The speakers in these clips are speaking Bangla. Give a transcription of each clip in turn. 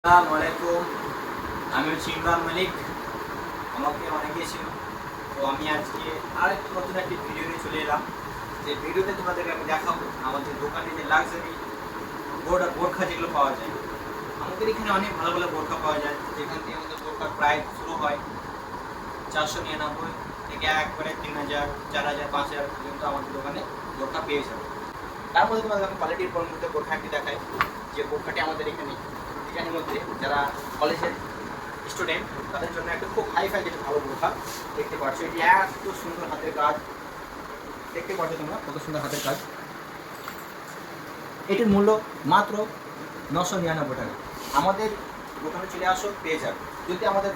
আসসালামু আলাইকুম। আমি হচ্ছি ইমরান মালিক। আমাকে অনেকেই ছিল, তো আমি আজকে আরেকটু নতুন একটি ভিডিও নিয়ে চলে এলাম। যে ভিডিওতে তোমাদেরকে আমি দেখাবো আমাদের দোকানে যে লাক্সারি বোরখা যেগুলো পাওয়া যায়। আমাদের এখানে অনেক ভালো ভালো বোরখা পাওয়া যায়, যেখান থেকে আমাদের বোরখার প্রাইস শুরু হয় 499 থেকে একবারে 3000, 4000, 5000 পর্যন্ত আমাদের দোকানে বোরখা পেয়ে যাবে। তার মধ্যে তোমাদের আমি কোয়ালিটির মধ্যে বোরখা একটি দেখাই। যে বোরখাটি আমাদের এখানে ডিজাইনের মধ্যে যারা কলেজের স্টুডেন্ট তাদের জন্য একটা খুব হাই ফাই যেটা ভালো বোরখা দেখতে পাচ্ছ। এটি এত সুন্দর হাতের কাজ, দেখতে পাচ্ছ তোমরা কত সুন্দর হাতের কাজ। এটির মূল্য মাত্র 999 টাকা। আমাদের দোকানে চলে আসো, পেয়ে যাবে। যদি আমাদের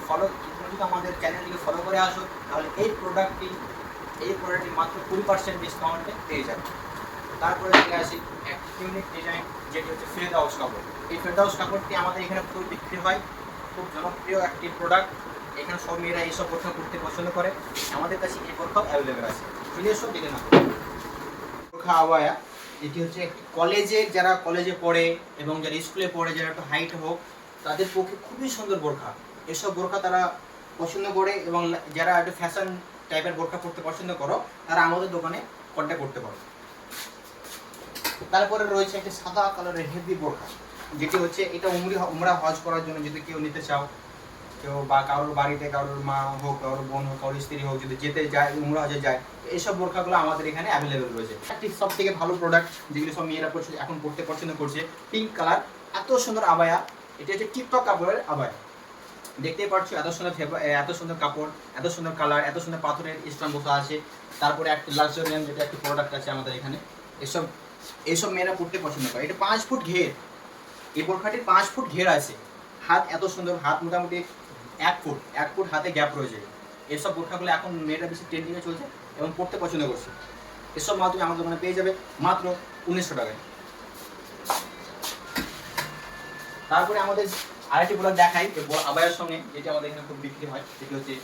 যদি আমাদের চ্যানেলটিকে ফলো করে আসো, তাহলে এই প্রোডাক্টটি মাত্র 20% ডিসকাউন্টে পেয়ে যাবে। তারপরে চলে আসি এক ইউনিক ডিজাইন, যেটি হচ্ছে ফেরদাউস কাপড়। এই ফেরদাউস কাপড়টি আমাদের এখানে খুব বিক্রি হয়, খুব জনপ্রিয় একটি প্রোডাক্ট। এখানে সব মেয়েরা এইসব বোরখা করতে পছন্দ করে। আমাদের কাছে এই বোরখাও অ্যাভেলেবেল আছে। চলে এসো, দেখে না বোরখা আবায়া। এটি হচ্ছে একটি যারা কলেজে পড়ে এবং যারা স্কুলে পড়ে, যারা একটু হাইট হোক, তাদের পক্ষে খুবই সুন্দর বোরখা। এসব বোরখা তারা পছন্দ করে, এবং যারা একটু ফ্যাশন টাইপের বোরখা পড়তে পছন্দ করো, তারা আমাদের দোকানে কন্ট্যাক্ট করতে পারো। তারপরে রয়েছে একটা সাদা কালারের হেভি বোরখা, যেটি হচ্ছে এটা উমরা হজ করার জন্য যদি কেউ নিতে চাও, কেউ বা কারোর বাড়িতে কারোর মা হোক, কারোর বোন হোক, কারোর স্ত্রী হোক, যদি যেতে যায় উমরা হজে যায়, এইসব বোরখাগুলো আমাদের এখানে অ্যাভেলেবেল রয়েছে। একটি সব থেকে ভালো প্রোডাক্ট যেগুলো সব মেয়েরা এখন পড়তে পছন্দ করছে, পিঙ্ক কালার, এত সুন্দর আবায়া। এটি হচ্ছে টিকটক কাপড়ের আবায়া। দেখতেই পাচ্ছ এত সুন্দর কাপড়, এত সুন্দর কালার, এত সুন্দর পাথরের স্টোন বসা আছে। তারপরে একটা লাক্সারিয়ান যেটা একটি প্রোডাক্ট আছে আমাদের এখানে। এইসব মেয়েরা পড়তে পছন্দ করে। এটা 5 ফুট ঘের, এই বোরখাটির 5 ফুট ঘের আছে। হাত এত সুন্দর, হাত মোটামুটি 1 ফুট হাতে গ্যাপ রয়েছে। এসব বোরখাগুলো এখন মেয়েরা বেশি ট্রেন্ডিংয়ে চলছে এবং পড়তে পছন্দ করছে। এসব মাল তুমি আমাদের দোকানে পেয়ে যাবে মাত্র 1900 টাকায়। তারপরে আমাদের আরেকটি প্রোডাক্ট দেখাই আবায়ের সঙ্গে, যেটি আমাদের এখানে খুব বিক্রি হয়, সেটি হচ্ছে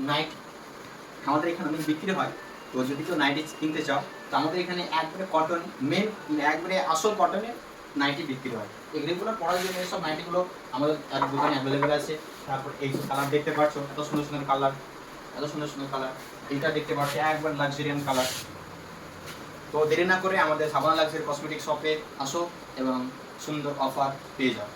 নাইট। আমাদের এখানে অনেক বিক্রি হয়। তো যদি কেউ নাইটি কিনতে চাও, তো আমাদের এখানে একবারে কটন, একবারে আসল কটনের নাইটি বিক্রি হয়। এগুলো পরার জন্য এইসব নাইটিগুলো আমাদের দোকানে অ্যাভেলেবেল আছে। তারপর এই কালার দেখতে পাচ্ছ, এত সুন্দর সুন্দর কালার, এইটা দেখতে পাচ্ছ একবার লাক্সারিয়ান কালার। তো দেরি না করে আমাদের সাবানা লাক্সারি কসমেটিক শপে আসো এবং সুন্দর অফার পেয়ে যাও।